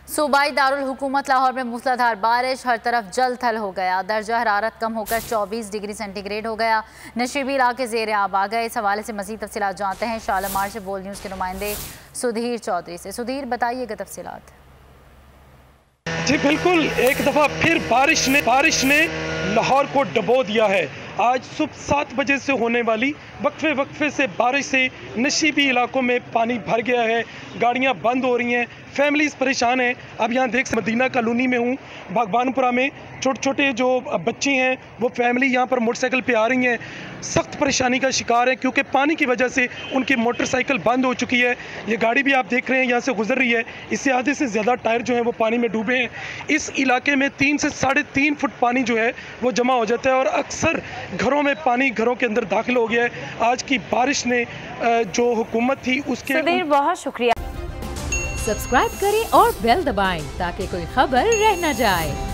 सूबाई दारुल हुकूमत लाहौर में मूसलाधार बारिश, हर तरफ जल थल हो गया। दर्जा हरारत कम होकर 24 डिग्री सेंटीग्रेड हो गया। नशीबी इलाके ज़ेर आब आ गए। इस हवाले से मज़ीद तफसीलात जानते हैं शालामार से बोल न्यूज़ के नुमाइंदे सुधीर चौधरी से। सुधीर, बताइएगा तफसीलात। जी बिल्कुल, एक दफ़ा फिर बारिश ने लाहौर को डबो दिया है। आज सुबह 7 बजे से होने वाली वक्फे से बारिश से नशीबी इलाकों में पानी भर गया है, गाड़ियां बंद हो रही हैं, फैमिलीज परेशान हैं। अब यहाँ देख मदीना कॉलोनी में हूँ, बागबानपुरा में छोटे छोटे जो बच्चे हैं वो फैमिली यहाँ पर मोटरसाइकिल पे आ रही हैं, सख्त परेशानी का शिकार है क्योंकि पानी की वजह से उनकी मोटरसाइकिल बंद हो चुकी है। ये गाड़ी भी आप देख रहे हैं यहाँ से गुजर रही है, इससे आधे से ज़्यादा टायर जो है वो पानी में डूबे हैं। इस इलाके में 3 से 3.5 फुट पानी जो है वो जमा हो जाता है और अक्सर घरों में पानी घरों के अंदर दाखिल हो गया है। आज की बारिश ने जो हुकूमत थी उसके बहुत शुक्रिया। सब्सक्राइब करें और बेल दबाएं ताकि कोई खबर रह न जाए।